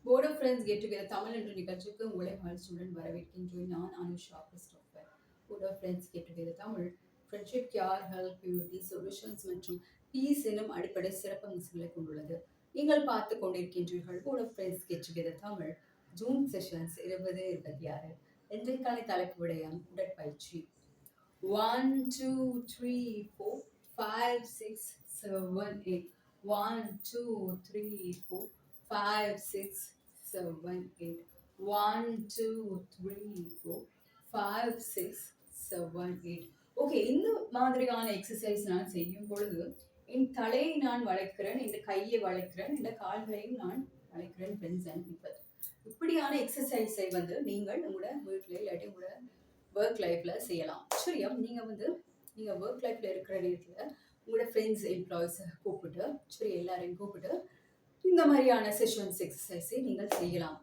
Board of friends get together Tamil என்ற நிகழ்ச்சிக்கு உங்களை மகிழ்ச்சியுடன் வரவேற்கின்றேன். நான் Anusha Christopher. Board of friends get together Tamil friendship care help purity solutions மற்றும் பீஸ் எனும் அடிப்படை சிறப்பம்சங்களை கொண்டுள்ளது. நீங்கள் பார்த்து கொண்டிருக்கின்றீர்கள் board of friends get together Tamil June sessions 2026. இன்றைக்கான தலைப்பு விடயம் உடற்பயிற்சி. 1 2 3 4 5 6 7 8 1 2 3 4 5 6 7 8 1 2 3 4 5 6 7 8. ஓகே, இந்த மாதிரியான எக்ஸசைஸ் நான் செய்யும் பொழுது என் தலையை நான் வளைக்கிறேன், இந்த கையை வளைக்கிறேன், இந்த கால்களையும் நான் வளைக்கிறேன். ஃப்ரெண்ட்ஸ் அண்ட் பீப்பிள், இப்படியான எக்ஸசைஸை நீங்கள் உங்களோட வீட்டில் இல்லாட்டி உங்களோட ஒர்க் லைஃப்ல செய்யலாம். சரியா? நீங்கள் ஒர்க் லைஃப்ல இருக்கிற நேரத்தில் உங்களோட ஃப்ரெண்ட்ஸ் எம்ப்ளாயிஸை கூப்பிட்டு, சரி, எல்லாரையும் கூப்பிட்டு இந்த மாதிரியான செஷன்ஸ் எக்ஸசைஸை நீங்கள் செய்யலாம்.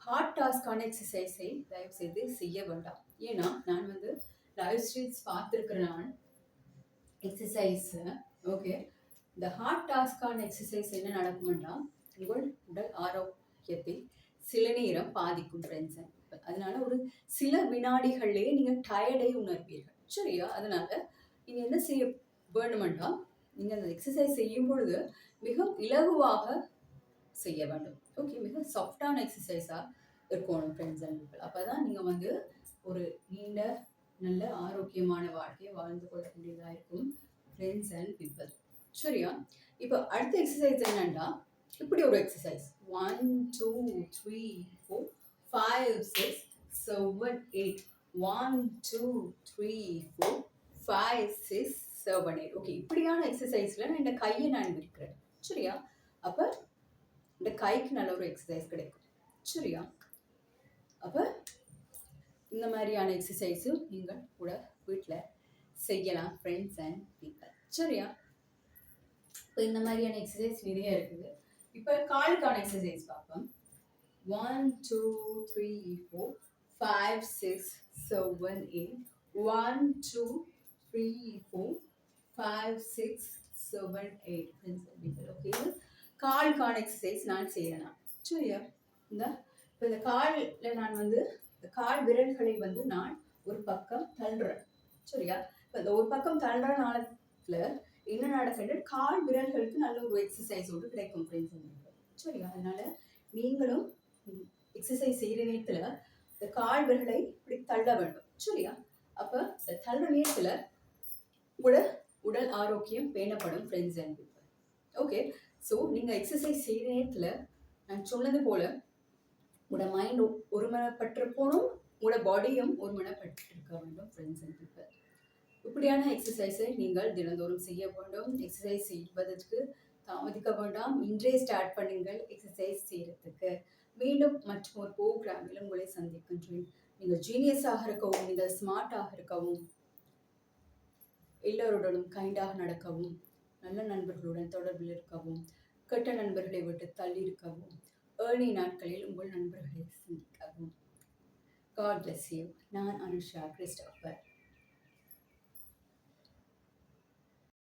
ஹார்ட் டாஸ்கான எக்ஸசைஸை தயவு செய்து செய்ய வேண்டாம். ஏன்னா நான் லைவ் ஸ்ட்ரீம்ஸ் பார்த்துருக்கிற நான் எக்ஸசைஸ். ஓகே, இந்த ஹார்ட் டாஸ்கான எக்ஸசைஸ் என்ன நடக்கும்னா உங்கள் உடல் ஆரோக்கியத்தை சில நேரம் பாதிக்கும் ஃப்ரெண்ட்ஸ். அதனால ஒரு சில வினாடிகள்லேயே நீங்கள் டயர்டை உணர்வீர்கள். சரியா? அதனால நீங்கள் என்ன செய்ய வேணுமெண்டா, நீங்கள் அந்த எக்ஸசைஸ் செய்யும் பொழுது மிக இலகுவாக செய்ய வேண்டும். ஓகே, மிக சாஃப்டான எக்ஸசைஸாக இருக்கணும் ஃப்ரெண்ட்ஸ் அண்ட் பீப்பிள். அப்போ தான் நீங்கள் ஒரு நீண்ட நல்ல ஆரோக்கியமான வாழ்க்கையை வாழ்ந்து கொள்ளக்கூடியதாக இருக்கும் ஃப்ரெண்ட்ஸ் அண்ட் பீப்பிள். சரியா? இப்போ அடுத்த எக்ஸசைஸ் என்னன்னா, இப்படி ஒரு எக்ஸசைஸ் 1 2 3 4 5 6 7 8 1 2 3 4 5 6 7 8. ஓகே, இப்படியான எக்ஸசைஸில் நான் இந்த கையை நான் விரிக்கிறேன். சரியா? அப்போ இந்த கைக்கு நல்ல ஒரு எக்ஸசைஸ் கிடைக்கும். சரியா? அப்போ இந்த மாதிரியான எக்ஸசைஸும் நீங்கள் கூட வீட்டில் செய்யலாம் ஃப்ரெண்ட்ஸ் அண்ட் பீப்பிள். சரியா? இப்போ இந்த மாதிரியான எக்ஸசைஸ் நிறைய இருக்குது. இப்போ காலுக்கான எக்ஸசைஸ் பார்ப்போம். 1 2 3 4 5 6 7 8 1 2 3 4 5 6 7 8 ஃப்ரெண்ட்ஸ் அண்ட் பீப்பிள். ஓகே, காலுக்கான எக்ஸசைஸ் நான் செய்யலாம். சரியா? இப்போ இந்த காலில் நான் இந்த கால் விரல்களை நான் ஒரு பக்கம் தள்ளுறேன். சரியா? இப்போ இந்த ஒரு பக்கம் தள்ளுற நாளத்தில் என்ன நடக்குது, கால் விரல்களுக்கு நல்ல ஒரு எக்ஸசைஸோடு கிடைக்கும் ஃப்ரெண்ட்ஸ். சரியா? அதனால நீங்களும் எக்ஸசைஸ் செய்கிற நேரத்தில் இந்த கால் விரலை இப்படி தள்ள வேண்டும். சரியா? அப்போ இந்த தள்ளுற நேரத்தில் உடல் ஆரோக்கியம் பேணப்படும் friends and people. Okay, so நீங்கள் எக்ஸசைஸ் செய்கிற நேரத்தில் நான் சொன்னது போல் உங்களோட மைண்ட் ஒருமனப்பட்டு போகணும், உங்களோட பாடியும் ஒருமனப்பட்டிருக்க வேண்டும் ஃப்ரெண்ட்ஸ் அண்ட் பீப்பிள். இப்படியான எக்ஸசைஸை நீங்கள் தினந்தோறும் செய்ய வேண்டும். எக்ஸசைஸ் செய்வதற்கு தாமதிக்க வேண்டாம். இன்றே ஸ்டார்ட் பண்ணுங்கள் எக்ஸசைஸ் செய்கிறதுக்கு. மீண்டும் மற்றும் ஒரு ப்ரோக்ராமில் உங்களை சந்திக்கின்றேன். நீங்கள் ஜீனியஸாக இருக்கவும், நீங்கள் ஸ்மார்ட்டாக இருக்கவும், எல்லோருடனும் கைண்டாக நடக்கவும், நல்ல நண்பர்களுடன் தொடர்பில் இருக்கவும், கெட்ட நண்பர்களை விட்டு தள்ளி இருக்கவும், ஏர்லி நாட்களில் உங்கள் நண்பர்களை சந்திக்கவும். God bless you. நான் அனுஷா கிறிஸ்டோபர்.